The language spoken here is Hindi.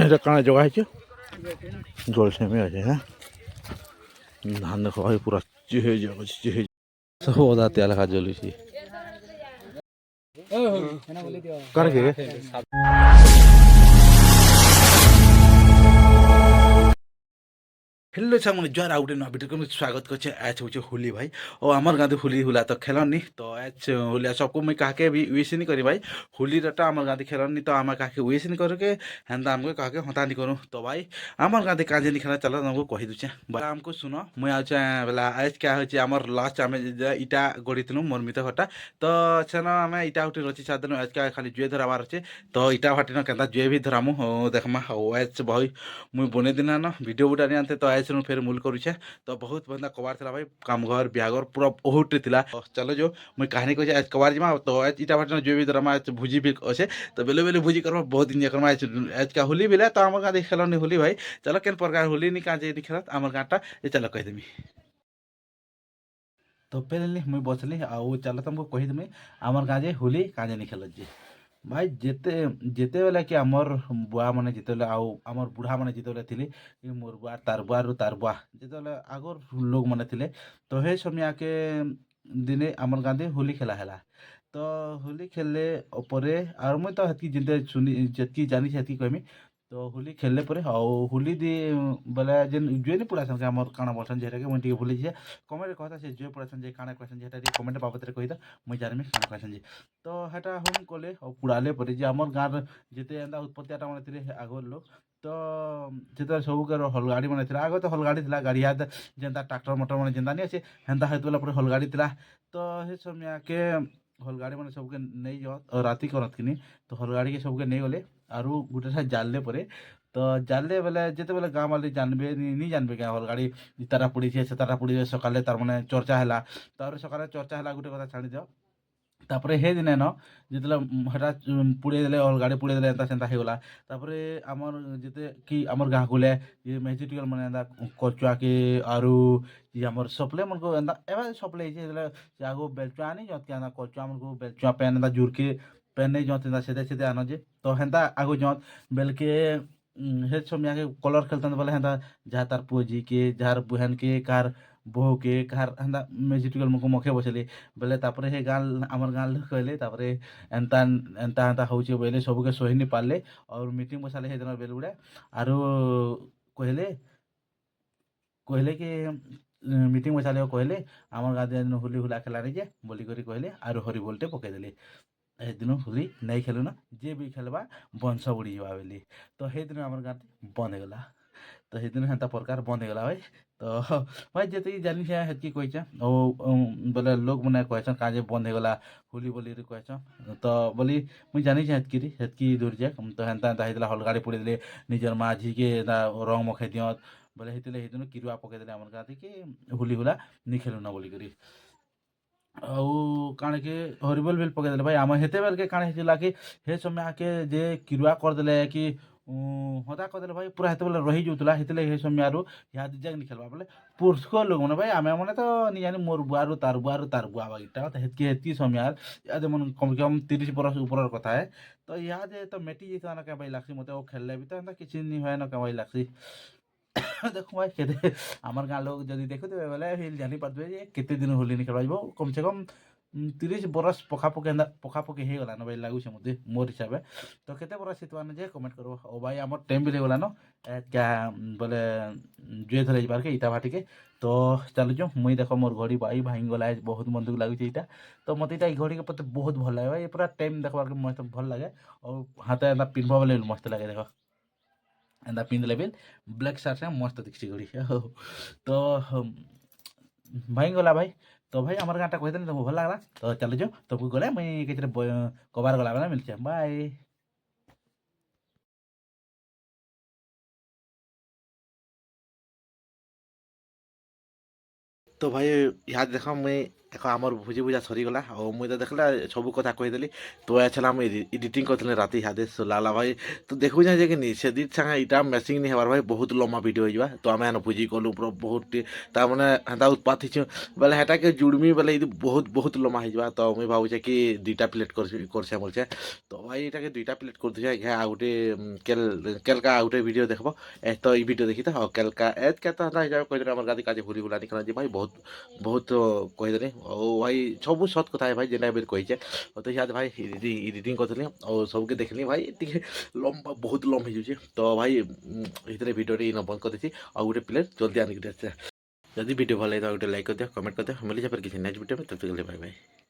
এটা কাଣା জগা হয়েছে জলসেমি আছে হ্যাঁ ধান দেখো ভাই পুরা চেহে যাচ্ছে চেহে সব ওদা তেল লেখা জ্বলুছি কার কে हेलो छामुने जर आउटे न वीडियो को स्वागत करछे आज होचे होली भाई और हमर गांधी होली हुला तो खेलनी तो आज होली सबको मैं काके भी विश नहीं करी भाई होली रटा हमर गांधी खेलनी तो हम काके विश नहीं करके हेंदा हमको काके हता नहीं करू तो भाई हमर गांधी काजे नहीं खेला चलो हमको कहि दुचे बला हमको सुनो मैं आज बला आज क्या होचे हमर लास्ट हमें इटा गड़ितनु मरमित घटा तो छनो हमें इटा उठी रची सादन आज का खाली जुए धराबार अछि तो इटा फाटी न केंदा जुए भी धरामु देखमा आज भाई मुई बने दिन न वीडियो बुटा नहीं आनते तो आज फिर मूल करुचे तो बहुत बंदा कबार था भाई काम घर ब्यागर पूरा बहुत थिला चलो जो मुई कहानी कहे आज कबार जिमा तो आज इटा भाटना जो भी द्रमा आज भुजी भी अच्छे तो बेले बेले भुजी करमा बहुत दिन करमा आज का होली बेले तो आम गाँव खेलनी होली भाई चलो केन प्रकार होली नहीं काजे नहीं खेलत आम गाँटा ये चलो कहीदेमी तो पहले मुई बसली आउ चलो तुमको कहीदेमी आमर गाँव होली काजे नहीं खेलत जे भाई जेते जेते बेला कि आमर बुआ माने जेते बेला आउ आमर बुढ़ा माने जेते बेला थिले कि मोर बुआ तार बुआ जेते बेला आगोर लोग माने थिले तो हे समय के दिने आमर गांधे होली खेला हैला तो होली खेलले परे आर मुई तो हेतकी जिंदे सुनी जेतकी जानी हेतकी कहमी तो होली खेलले परे आउ होली दी बेला जेन जुए नहीं पुरासन के आमर काना बोलसन जेटा के मुई टिके भूली जे कमेंट कहता से जुए पुरासन जे काना कहसन जेटा टिके कमेंट बाबत रे कहिदा मुई जानमी काना कहसन जे तो हेटा हम कले और पुड़ाले परे जे आमर गाँव जेते एंदा उत्पत्तिटा माने थिले आगर लोग तो जेते सब के हलगाड़ी माने थिला आगे तो हलगाड़ी थिला गाड़ी हाथ जेंता ट्रैक्टर मोटर माने जेंता नहीं अछि हेंता हेत बेला परे हलगाड़ी थिला तो हे समय के हलगाड़ी माने सबके नहीं जात और राती करत किनी तो हलगाड़ी के सबके नहीं गले आरु गुटे सा जालले परे तो जालले बेले जेते बेले गाँव वाले जानबे नहीं जानबे क्या हलगाड़ी तारा पुड़ी छे से तारा पुड़ी सकाले तार माने चर्चा हैला तार सकाले चर्चा हैला गुटे कथा छाड़ी दियो तापरे हे दिने न जेतले हेटा पुड़े देले अलगाड़ी पुड़े देले एंता सेंता हेगला तापरे हमर जेते कि हमर गाँ गुले ये मेजिटिकल माने एंता कचुआ के आरु ये हमर सप्ले मन को एंता एबा सप्ले जे जागो बेलचुआ नहीं जत के एंता कचुआ मन को बेलचुआ पेन एंता जुर के पेन नहीं जत एंता सेदे सेदे आनो जे तो हेंता आगो जत बेलके हे समय के कलर खेलतन बोले हेंता जहा तार पुजी के जार बुहन के कार बोह के कार हेंता मेजिटिकल मको मखे बसले बेले तापरे हे गाल आमर गाल लोग कहले तापरे एंता एंता एंता होचे बोले सबके सही नहीं पारले और मीटिंग बसाले हे दिन बेल गुड़े आरो कहले कहले कि मीटिंग बसाले कहले आमर गाँव होली हुला खेला नहीं जे बोली करी कहले आरो हरी बोलटे पके देले ए दिन होली नहीं खेलु ना जे भी खेलबा बंश उड़ी जावा बोली तो हे दिन आमर गाँव बंद हो गला तो हे दिन हेंता प्रकार बंद हो गला भाई तो भाई जेते जानी है हेतकी कहछा ओ बोले लोग मने कहछन काजे बंद हो गला होली बोली रे कहछन तो बोली मुई जानी है हेतकी दूर जे तो हेंता हेंता हेतला हलगाड़ी पुड़ी देले निजर माझी के रंग मखे दियत बोले हेतले हेतनु किरुआ पके देले हमर गाती के होली हुला नि खेलु ना बोली करी ଆଉ କାଣା କି ହରିବୋଲ ବିଲ୍ ପକେଇଦେଲେ ଭାଇ ଆମ ହେତେବେଲକେ କାଣା ହେଇଥିଲା କି ହେ ସମୟ ଆକେ ଯେ କିରୁଆ କରିଦେଲେ କି ହତା କରିଦେଲେ ଭାଇ ପୁରା ହେତେବେଲେ ରହିଯାଉଥିଲା ହେଥିଲାଗି ହେ ସମୟରୁ ଇହାଦେ ଯାକ ନି ଖେଲବା ବୋଲେ ପୁରୁଷ ଲୋକମାନେ ଭାଇ ଆମେ ମାନେ ତ ନି ଜାନି ମୋର ବୁଆରୁ ତାର ବୁଆ ବାଗିଟା ତ ହେତକି ହେତକି ସମୟ ଇହାଦେ ମନ କମ ସେ କମ 30 ବରଷ ଉପରର କଥା ହେ ତ ଇହାଦେ ତ ମେଟି ଯାଇଥିବା ନା କାଁ ଭାଇ ଲାଗ୍ସି ମତେ ଆଉ ଖେଲଲେ ବି ତ ଏନ୍ତା କିଛି ନି ହୁଏ ନା କାଁ ଭାଇ ଲାଗ୍ସି देखो भाई केते आमर गाँ लोग जदि देखुथिबे बेले हिल जानी पारथिबे जे केते दिन होली नि खेलबाइबो कम से कम 30 बरस पखापोके एंदा पखापोके हे गला न भाई लागुछे मते मोर हिसाबे तो केते बरस हेतवा न जे कमेंट करबो ओ भाई आमर टाइम भी गला न क्या बोले जुए धरे जबार के इटा भाटी के तो चलो जो मुई देखो मोर घड़ी भाई भाई गला बहुत मन दुख लागुछे इटा तो मते इटा घड़ी के पते बहुत भल लागे भाई पूरा टाइम देखबार के मस्त भल लागे और हाथे एंदा पिनबा बेले मस्त लागे देखो एंदा पिन लेवल ब्लैक सार्ट से मस्त दिखसी घड़ी तो भाई गला भाई तो भाई हमारे गाँटा कहते तुमको भल लगला तो चलो जो तुमको गले मुई किसी कबार गला बेला मिलचे बाय तो भाई यहाँ देखो मैं ଦେଖ ଆମର ଭୋଜି ଭୁଜା ସରିଗଲା ଆଉ ମୁଇଁ ତ ଦେଖିଲା ସବୁ କଥା କହିଦେଲି ତ ଏଛଲା ମୁଇଁ ଏଡିଟିଂ କରିଥିଲି ରାତି ହାଦେ ଲାଲା ଭାଇ ତ ଦେଖୁଛେ ଯେ କି ନି ସେଦି ସାଙ୍ଗେ ଇଟା ମେସିଂ ନି ହେବାର ଭାଇ ବହୁତ ଲମ୍ବା ଭିଡ଼ିଓ ହେଇଯିବା ତ ଆମେ ଏନ ଭୋଜି କଲୁ ପୁରା ବହୁତ ତାମାନେ ହେନ୍ତା ଉତ୍ପାତ ହେଇଛୁ ବେଲେ ହେଟାକେ ଜୁଡ଼ମି ବେଲେ ଏଇଦି ବହୁତ ଲମ୍ବା ହେଇଯିବା ତ ମୁଇଁ ଭାବୁଛେ କି ଦୁଇଟା ପ୍ଲେଟ୍ କରଛେ ବୋଲଛେ ତ ଭାଇ ଏଇଟାକେ ଦୁଇଟା ପ୍ଲେଟ୍ କରିଦେଉଛେ ଘେ ଆଉ ଗୋଟେ କେଲକା ଆଉ ଗୋଟେ ଭିଡ଼ିଓ ଦେଖବ ଏ ତ ଏଇ ଭିଡ଼ିଓ ଦେଖି ତ ଆଉ କେଲକା ଏତ୍ କେତେ ହେନ୍ତା ହେଇଯାবে କହିଦେଲେ ଆମର ଗାଦି କାଜେ ଭୁଲି ଭୁଲାନି କାରଣ ଯେ ଭାଇ ବହୁତ କହିଦେଲି ଆଉ ଭାଇ ସବୁ ସତ୍ କଥା ଭାଇ ଯେନ୍ଟା ଏବେ କହିଛେ ତ ଇହାଦେ ଭାଇ ଏଡ଼ିଟିଂ କରିଥିଲି ଆଉ ସବୁକେ ଦେଖିଲି ଭାଇ ଟିକେ ଲମ୍ବା ବହୁତ ଲମ୍ବା ହେଇଯାଉଛି ତ ଭାଇ ଏଥିରେ ଭିଡ଼ିଓଟି ଇନ ବନ୍ଦ କରିଦେଇଛି ଆଉ ଗୋଟେ ପ୍ଲେଟ୍ ଜଲ୍ଦି ଆଣିକି ଆସିছে ଯଦି ଭିଡ଼ିଓ ଭଲ ଲାଗିଲା ଗୋଟେ ଲାଇକ୍ କରିଦିଅ କମେଣ୍ଟ କରିଦିଅ ମିଳିଯାଏ କିଛି ନେକ୍ସଟ ଭିଡ଼ିଓ ତब तक के लिए बाय बाय।